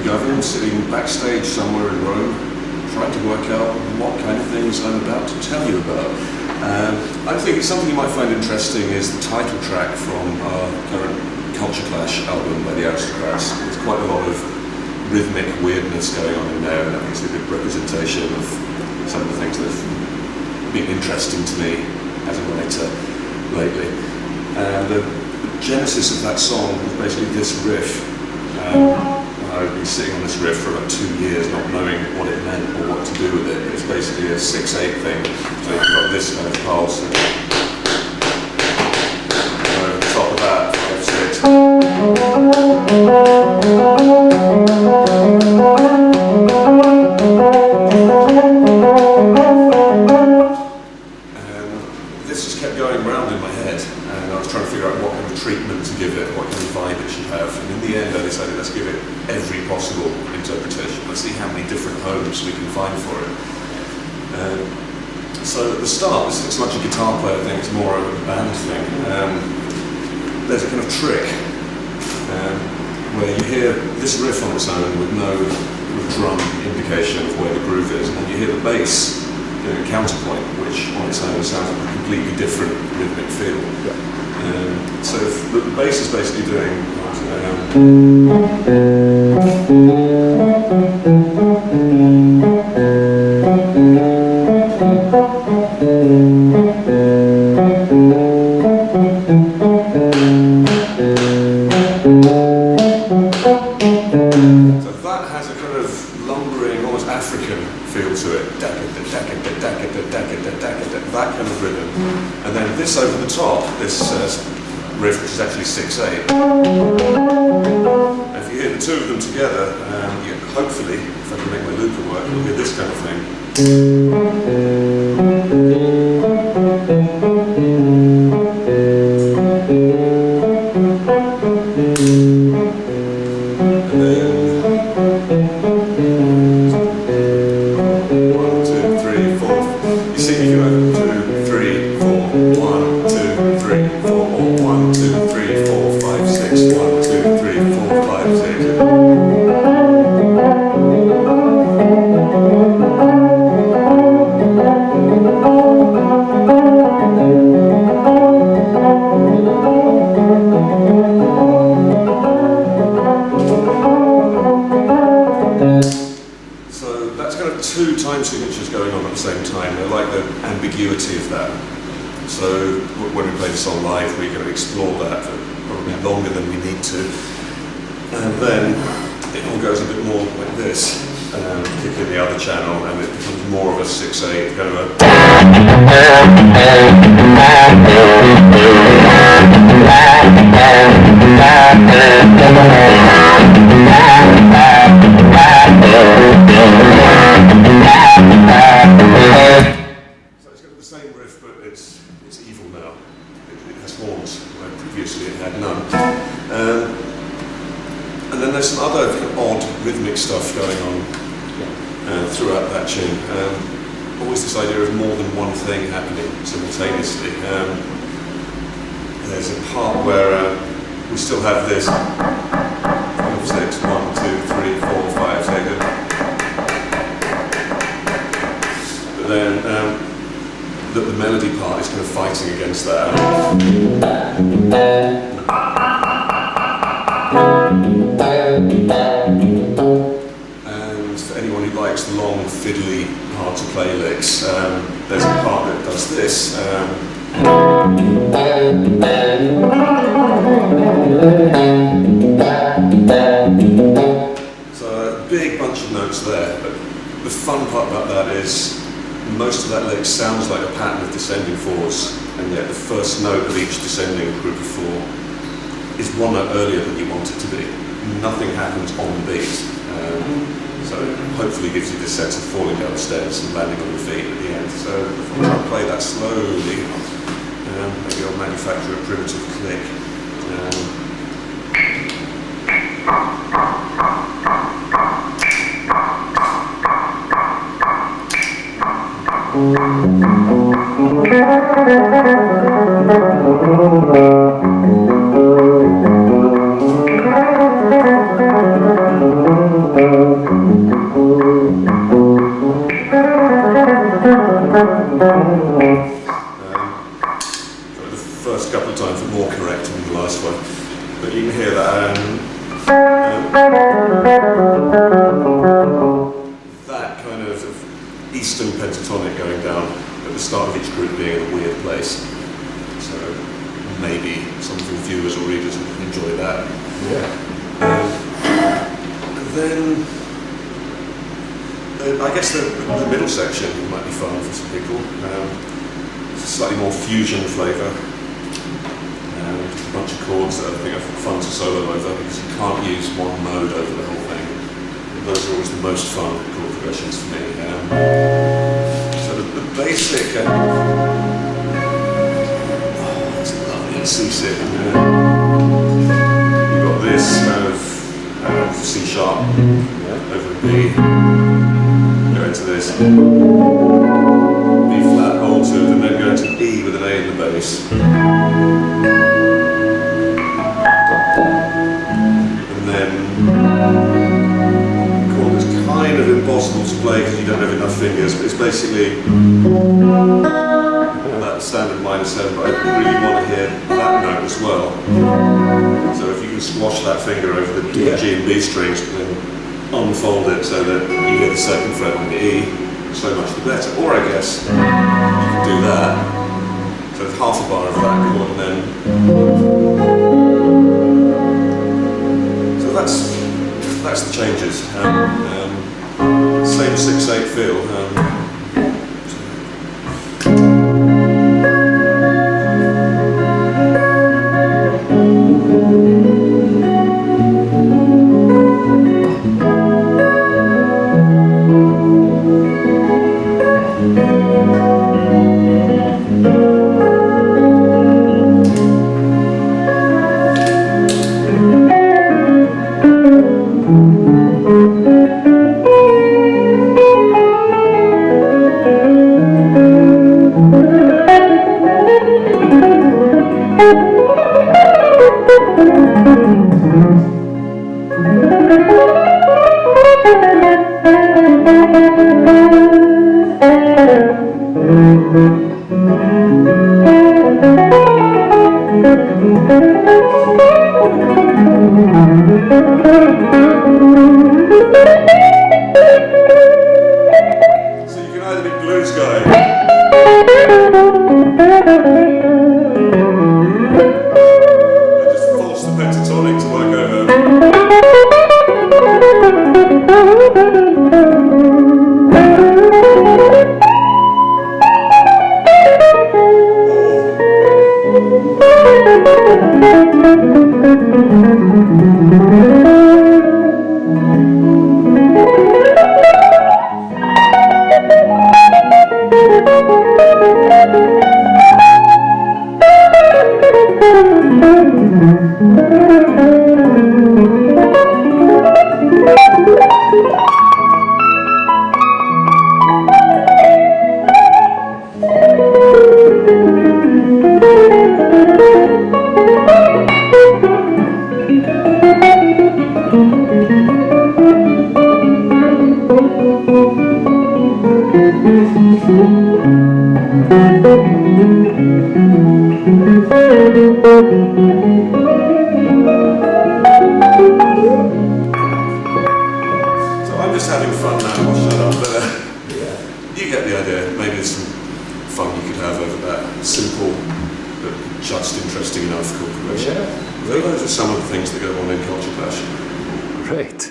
me, Govan, sitting backstage somewhere in Rome, trying to work out what kind of things I'm about to tell you about. I think something you might find interesting is the title track from our current Culture Clash album by the Aristocrats. There's quite a lot of rhythmic weirdness going on in there, and I think it's a good representation of some of the things that have been interesting to me as a writer lately. The genesis of that song was basically this riff. I've been sitting on this riff for about 2 years not knowing what it meant or what to do with it. It's basically a 6/8 thing. So you've got this kind of pulse. And over the top of that, 5/6. This just kept going round in my head, and I was trying to figure out what kind of treatment to give it, what kind of vibe it should have. And in the end, I decided let's give it every possible interpretation. Let's see how many different homes we can find for it. So at the start, this isn't so much a guitar player thing, it's more of a band thing. There's a kind of trick where you hear this riff on its own with no drum indication of where the groove is, and then you hear the bass doing a counterpoint, which on its own sounds like a completely different rhythmic feel. Yeah. So if the bass is basically doing so that has a kind of lumbering, almost African feel to it. That kind of rhythm. And then this over the top, this riff, which is actually 6/8. If you hear the two of them together, you hopefully, if I can make my looper work, you'll hear this kind of thing. And then 1, 2, 3, 4. You see, if you have 2, 3, 4, 1, 2, 3, 4, or 1, 2, 3, 4, 5, 6, 1, 2, 3, 4, 5, 6. So that's kind of two time signatures going on at the same time. I like the ambiguity of that. So when we play the song live, we're going to explore that for probably longer than we need to. And then it all goes a bit more like this, kick in the other channel, and it becomes more of a 6/8, kind of a... So it's got the same riff, but it's evil now. It has horns, where previously it had none. And then there's some other kind of odd rhythmic stuff going on throughout that tune. Always this idea of more than one thing happening simultaneously. There's a part where we still have this 5, 6, 1, 2, 3, 4, 5, 6. But then the melody part is kind of fighting against that. And for anyone who likes the long, fiddly, hard to play licks, there's a part that does this. So a big bunch of notes there, but the fun part about that is most of that lick sounds like a pattern of descending fours, and yet the first note of each descending group of four is one note earlier than you want it to be. Nothing happens on the beat. So it hopefully gives you this sense of falling down the stairs and landing on your feet at the end. So if I try to play that slowly, maybe I'll manufacture a primitive click. The first couple of times were more correct than the last one, but you can hear that. That kind of Eastern pentatonic going down at the start of each group being in a weird place. So maybe some of the viewers or readers would enjoy that. Then I guess the middle section might be fun for some people. It's a slightly more fusion flavour. A bunch of chords that I think are fun to solo over because you can't use one mode over the whole thing. Those are always the most fun chord progressions for me. So the basic, that's lovely C6. You've got this kind of C sharp over B, go into this, B flat, hold to, and then go into E with an A in the bass. And then the chord is kind of impossible to play because you don't have enough fingers, but it's basically that standard minor 7, but I really want to hear that note as well. So if you can squash that finger over the D, G and B strings and then unfold it so that you hear the second fret on the E, so much the better. Or I guess you can do that, so it's half a bar of that chord and then... So that's the changes. Same 6/8 feel. So you can either be blues guy or just force the pentatonic to work over. So I'm just having fun now, I'll shut up, but you get the idea. Maybe there's some fun you could have over that simple but just interesting enough chord progression. Those are some of the things that go on in Culture Clash. Great.